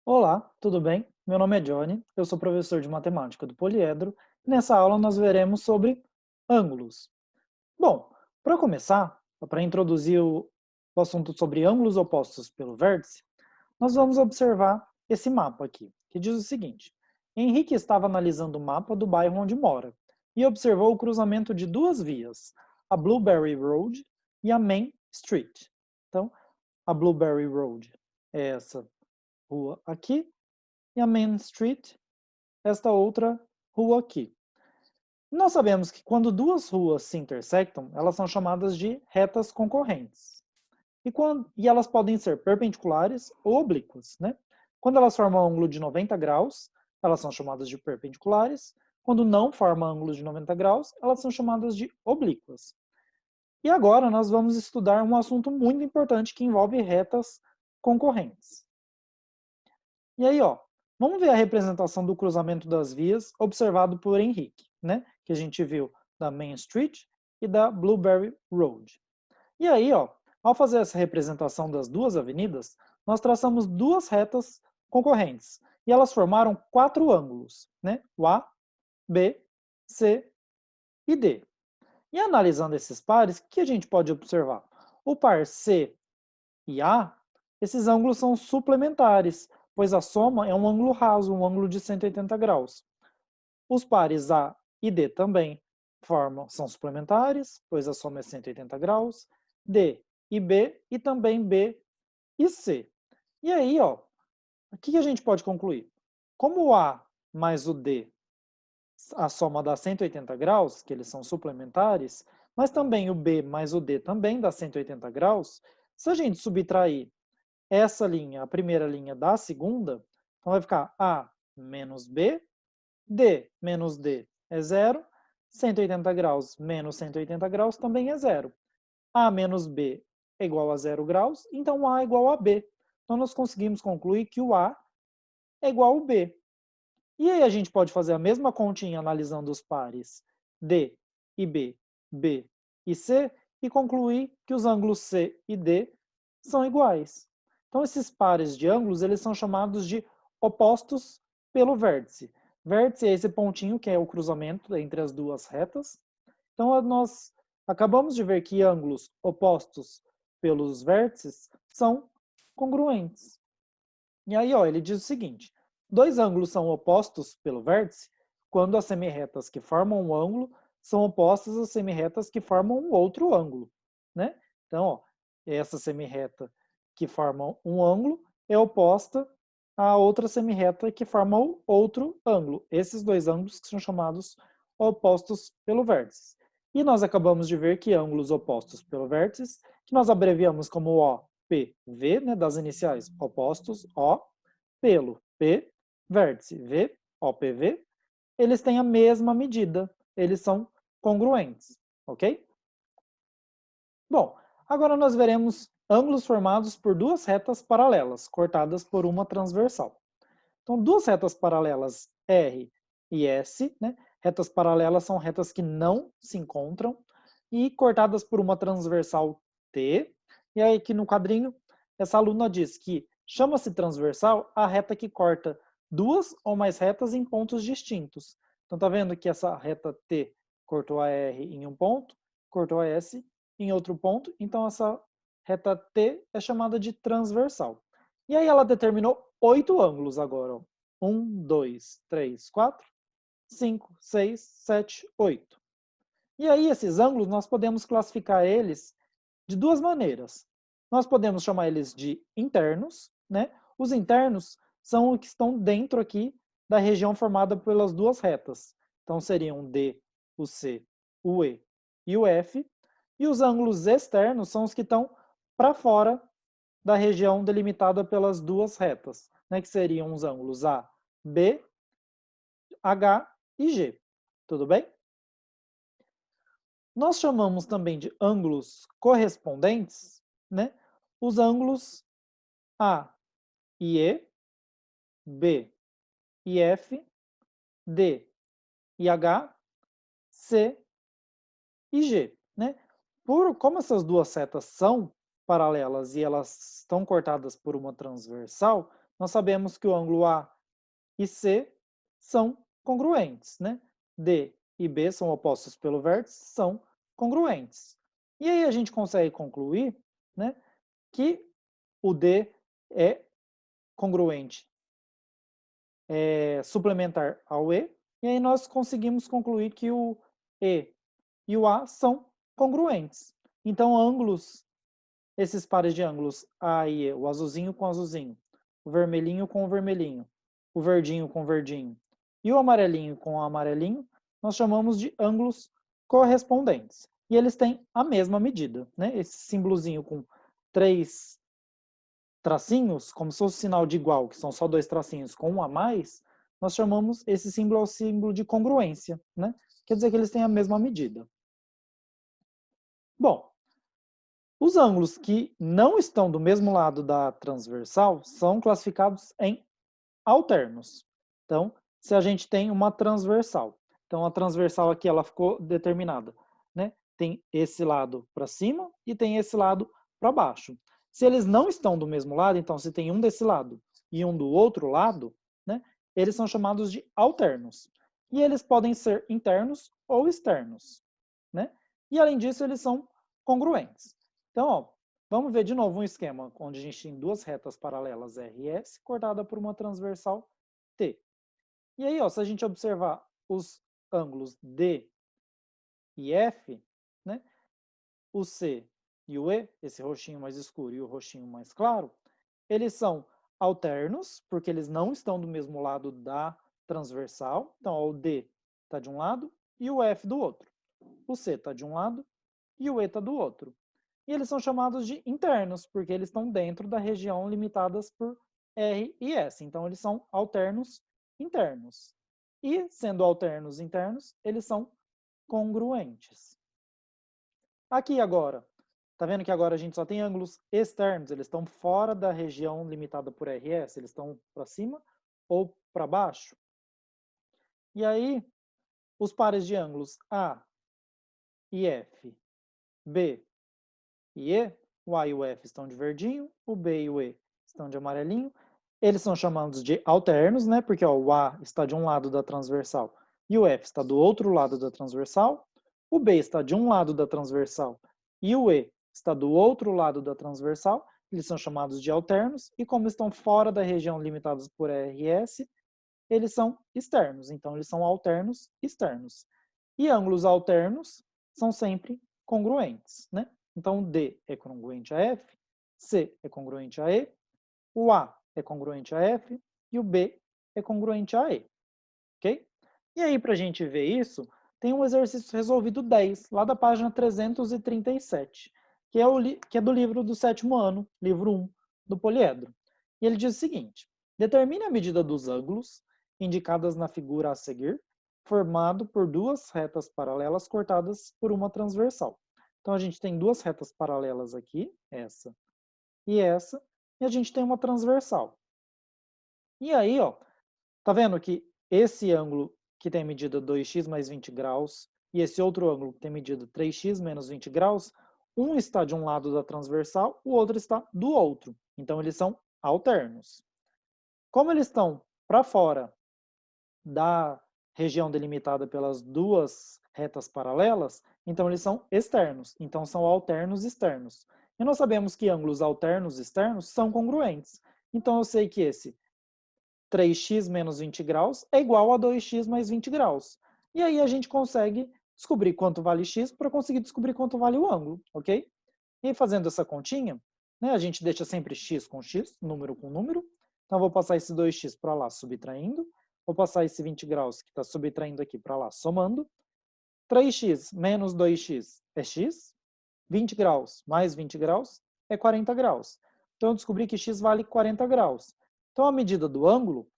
Olá, tudo bem? Meu nome é Johnny, eu sou professor de matemática do Poliedro e nessa aula nós veremos sobre ângulos. Bom, para começar, para introduzir o assunto sobre ângulos opostos pelo vértice, nós vamos observar esse mapa aqui, que diz o seguinte: Henrique estava analisando o mapa do bairro onde mora e observou o cruzamento de duas vias, a Blueberry Road e a Main Street. Então, a Blueberry Road é essa rua aqui e a Main Street, esta outra rua aqui. Nós sabemos que quando duas ruas se intersectam, elas são chamadas de retas concorrentes. E elas podem ser perpendiculares ou oblíquas, né? Quando elas formam ângulo de 90 graus, elas são chamadas de perpendiculares. Quando não formam ângulo de 90 graus, elas são chamadas de oblíquas. E agora nós vamos estudar um assunto muito importante que envolve retas concorrentes. E aí, ó, vamos ver a representação do cruzamento das vias observado por Henrique, né? Que a gente viu da Main Street e da Blueberry Road. E aí, ó, ao fazer essa representação das duas avenidas, nós traçamos duas retas concorrentes. E elas formaram quatro ângulos, né? O A, B, C e D. E analisando esses pares, o que a gente pode observar? O par C e A, esses ângulos são suplementares, pois a soma é um ângulo raso, um ângulo de 180 graus. Os pares A e D também são suplementares, pois a soma é 180 graus. D e B, e também B e C. E aí, ó, o que a gente pode concluir? Como o A mais o D, a soma dá 180 graus, que eles são suplementares, mas também o B mais o D também dá 180 graus, se a gente subtrair essa linha, a primeira linha da segunda, então vai ficar A menos B, D menos D é zero, 180 graus menos 180 graus também é zero. A menos B é igual a 0 graus, então A é igual a B. Então nós conseguimos concluir que o A é igual ao B. E aí a gente pode fazer a mesma continha analisando os pares D e B, B e C, e concluir que os ângulos C e D são iguais. Então esses pares de ângulos, eles são chamados de opostos pelo vértice. Vértice é esse pontinho que é o cruzamento entre as duas retas. Então nós acabamos de ver que ângulos opostos pelos vértices são congruentes. E aí, ó, ele diz o seguinte: dois ângulos são opostos pelo vértice quando as semirretas que formam um ângulo são opostas às semirretas que formam um outro ângulo, né? Então, ó, essa semirreta que forma um ângulo é oposta à outra semirreta que forma o outro ângulo. Esses dois ângulos que são chamados opostos pelo vértice. E nós acabamos de ver que ângulos opostos pelo vértice, que nós abreviamos como OPV, né, das iniciais opostos, O, pelo P, vértice V, OPV, eles têm a mesma medida, eles são congruentes, ok? Bom, agora nós veremos ângulos formados por duas retas paralelas, cortadas por uma transversal. Então, duas retas paralelas R e S, né? Retas paralelas são retas que não se encontram, e cortadas por uma transversal T. E aí aqui no quadrinho, essa aluna diz que chama-se transversal a reta que corta duas ou mais retas em pontos distintos. Então tá vendo que essa reta T cortou a R em um ponto, cortou a S em outro ponto, então essa reta T é chamada de transversal. E aí ela determinou 8 ângulos agora. 1, 2, 3, 4, 5, 6, 7, 8. E aí esses ângulos nós podemos classificar eles de duas maneiras. Nós podemos chamar eles de internos, né? Os internos são os que estão dentro aqui da região formada pelas duas retas. Então seriam o D, o C, o E e o F. E os ângulos externos são os que estão para fora da região delimitada pelas duas retas, né, que seriam os ângulos A, B, H e G. Tudo bem? Nós chamamos também de ângulos correspondentes, né, os ângulos A e E, B e F, D e H, C e G. Né? Como essas duas setas são paralelas e elas estão cortadas por uma transversal, nós sabemos que o ângulo A e C são congruentes, né? D e B são opostos pelo vértice, são congruentes. E aí a gente consegue concluir, né, que o D é congruente suplementar ao E, e aí nós conseguimos concluir que o E e o A são congruentes. Então, ângulos, esses pares de ângulos A e E, o azulzinho com o azulzinho, o vermelhinho com o vermelhinho, o verdinho com o verdinho e o amarelinho com o amarelinho, nós chamamos de ângulos correspondentes. E eles têm a mesma medida, né? Esse símbolozinho com 3 tracinhos, como se fosse sinal de igual, que são só 2 tracinhos com um a mais, nós chamamos esse símbolo ao símbolo de congruência, né? Quer dizer que eles têm a mesma medida. Bom, os ângulos que não estão do mesmo lado da transversal são classificados em alternos. Então, se a gente tem uma transversal, então a transversal aqui ela ficou determinada, né? Tem esse lado para cima e tem esse lado para baixo. Se eles não estão do mesmo lado, então se tem um desse lado e um do outro lado, né? Eles são chamados de alternos. E eles podem ser internos ou externos, né? E além disso, eles são congruentes. Então, ó, vamos ver de novo um esquema onde a gente tem duas retas paralelas R e S cortada por uma transversal T. E aí, ó, se a gente observar os ângulos D e F, né, o C e o E, esse roxinho mais escuro e o roxinho mais claro, eles são alternos, porque eles não estão do mesmo lado da transversal. Então, ó, o D está de um lado e o F do outro. O C está de um lado e o E está do outro. E eles são chamados de internos, porque eles estão dentro da região limitadas por R e S. Então, eles são alternos internos. E, sendo alternos internos, eles são congruentes. Aqui agora, tá vendo que agora a gente só tem ângulos externos, eles estão fora da região limitada por R e S, eles estão para cima ou para baixo. E aí, os pares de ângulos A e F, B e E, o A e o F estão de verdinho, o B e o E estão de amarelinho. Eles são chamados de alternos, né? Porque ó, o A está de um lado da transversal e o F está do outro lado da transversal. O B está de um lado da transversal e o E está do outro lado da transversal. Eles são chamados de alternos e como estão fora da região limitados por R e S, eles são externos. Então, eles são alternos externos. E ângulos alternos são sempre congruentes, né? Então, D é congruente a F, C é congruente a E, o A é congruente a F e o B é congruente a E, ok? E aí, para a gente ver isso, tem um exercício resolvido 10, lá da página 337, que é do livro do 7º ano, livro 1, do poliedro. E ele diz o seguinte: determine a medida dos ângulos indicadas na figura a seguir, formado por duas retas paralelas cortadas por uma transversal. Então, a gente tem duas retas paralelas aqui, essa, e a gente tem uma transversal. E aí, ó, tá vendo que esse ângulo que tem medida 2x mais 20 graus e esse outro ângulo que tem medida 3x menos 20 graus, um está de um lado da transversal, o outro está do outro. Então, eles são alternos. Como eles estão para fora da região delimitada pelas duas retas paralelas, então eles são externos, então são alternos externos. E nós sabemos que ângulos alternos externos são congruentes. Então eu sei que esse 3x menos 20 graus é igual a 2x mais 20 graus. E aí a gente consegue descobrir quanto vale x para conseguir descobrir quanto vale o ângulo, ok? E fazendo essa continha, né, a gente deixa sempre x com x, número com número. Então, vou passar esse 2x para lá, subtraindo. Vou passar esse 20 graus, que está subtraindo aqui, para lá, somando. 3x menos 2x é x. 20 graus mais 20 graus é 40 graus. Então, eu descobri que x vale 40 graus. Então, a medida do ângulo,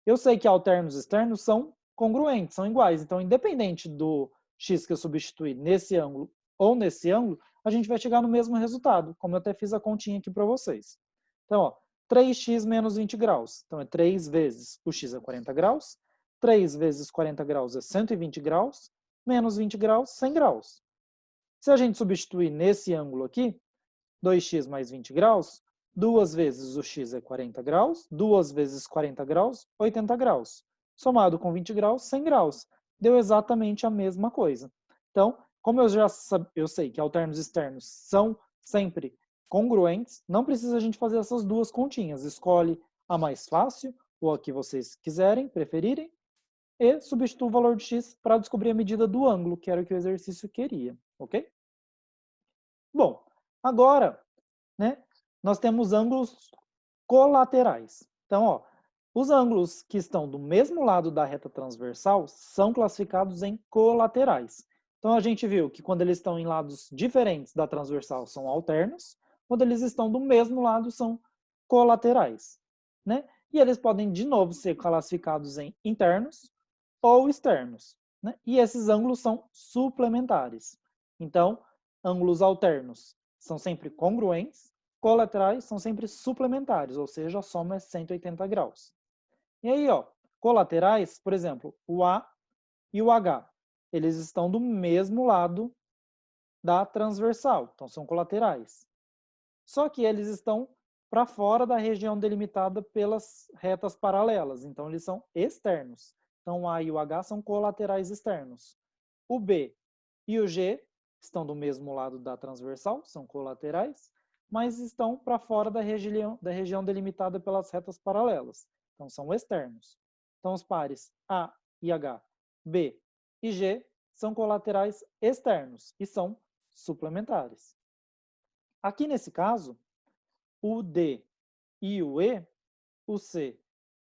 eu sei que alternos externos são congruentes, são iguais. Então, independente do x que eu substituir nesse ângulo ou nesse ângulo, a gente vai chegar no mesmo resultado, como eu até fiz a continha aqui para vocês. Então, ó, 3x menos 20 graus. Então, é 3 vezes o x é 40 graus. 3 vezes 40 graus é 120 graus. Menos 20 graus, 100 graus. Se a gente substituir nesse ângulo aqui, 2x mais 20 graus, 2 vezes o x é 40 graus, 2 vezes 40 graus, 80 graus. Somado com 20 graus, 100 graus. Deu exatamente a mesma coisa. Então, como eu sei que alternos externos são sempre congruentes, não precisa a gente fazer essas duas continhas. Escolhe a mais fácil, ou a que vocês quiserem, preferirem, e substitua o valor de x para descobrir a medida do ângulo, que era o que o exercício queria, ok? Bom, agora, né, nós temos ângulos colaterais. Então, ó, os ângulos que estão do mesmo lado da reta transversal são classificados em colaterais. Então, a gente viu que quando eles estão em lados diferentes da transversal são alternos, quando eles estão do mesmo lado são colaterais, né? E eles podem, de novo, ser classificados em internos ou externos, né? E esses ângulos são suplementares. Então, ângulos alternos são sempre congruentes, colaterais são sempre suplementares, ou seja, a soma é 180 graus. E aí, ó, colaterais, por exemplo, o A e o H, eles estão do mesmo lado da transversal, então são colaterais. Só que eles estão para fora da região delimitada pelas retas paralelas, então eles são externos. Então o A e o H são colaterais externos. O B e o G estão do mesmo lado da transversal, são colaterais, mas estão para fora da região delimitada pelas retas paralelas, então são externos. Então os pares A e H, B e G são colaterais externos e são suplementares. Aqui nesse caso, o D e o E, o C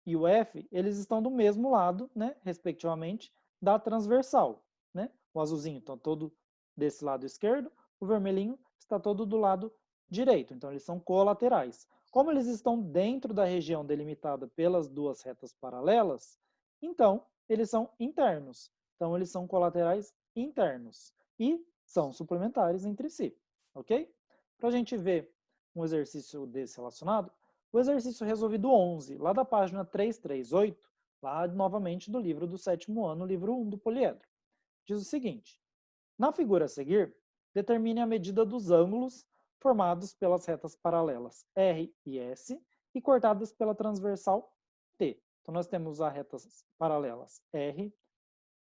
e o F, eles estão do mesmo lado, né, respectivamente, da transversal. Né? O azulzinho está todo desse lado esquerdo, o vermelhinho está todo do lado direito. Então, eles são colaterais. Como eles estão dentro da região delimitada pelas duas retas paralelas, então, eles são internos. Então, eles são colaterais internos e são suplementares entre si. Ok? Para a gente ver um exercício desse relacionado, o exercício resolvido 11, lá da página 338, lá novamente do livro do 7º ano, livro 1 do poliedro. Diz o seguinte: na figura a seguir, determine a medida dos ângulos formados pelas retas paralelas R e S e cortadas pela transversal T. Então nós temos as retas paralelas R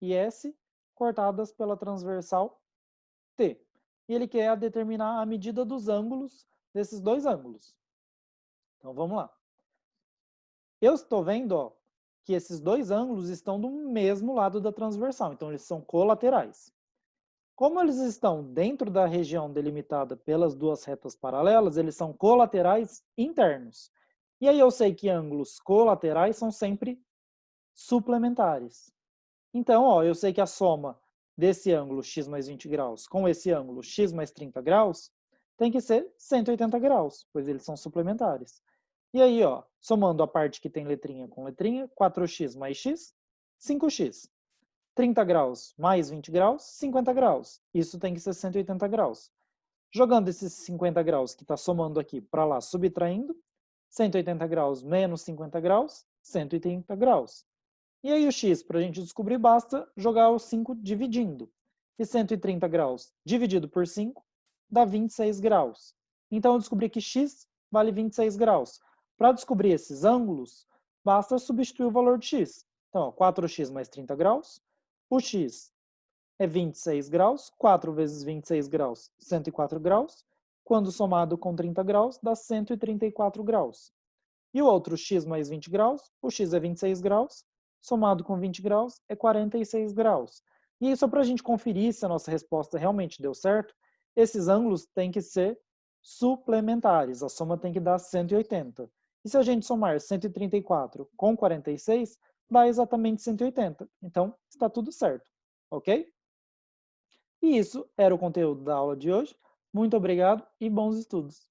e S cortadas pela transversal T. E ele quer determinar a medida dos ângulos desses dois ângulos. Então vamos lá. Eu estou vendo, ó, que esses dois ângulos estão do mesmo lado da transversal, então eles são colaterais. Como eles estão dentro da região delimitada pelas duas retas paralelas, eles são colaterais internos. E aí eu sei que ângulos colaterais são sempre suplementares. Então, ó, eu sei que a soma desse ângulo x mais 20 graus com esse ângulo x mais 30 graus tem que ser 180 graus, pois eles são suplementares. E aí, ó, somando a parte que tem letrinha com letrinha, 4x mais x, 5x. 30 graus mais 20 graus, 50 graus. Isso tem que ser 180 graus. Jogando esses 50 graus que está somando aqui para lá, subtraindo, 180 graus menos 50 graus, 130 graus. E aí o x, para a gente descobrir, basta jogar o 5 dividindo. E 130 graus dividido por 5 dá 26 graus. Então eu descobri que x vale 26 graus. Para descobrir esses ângulos, basta substituir o valor de x. Então, ó, 4x mais 30 graus, o x é 26 graus, 4 vezes 26 graus, 104 graus. Quando somado com 30 graus, dá 134 graus. E o outro x mais 20 graus, o x é 26 graus, somado com 20 graus é 46 graus. E aí, só para a gente conferir se a nossa resposta realmente deu certo, esses ângulos têm que ser suplementares, a soma tem que dar 180. E se a gente somar 134 com 46, dá exatamente 180. Então, está tudo certo, ok? E isso era o conteúdo da aula de hoje. Muito obrigado e bons estudos!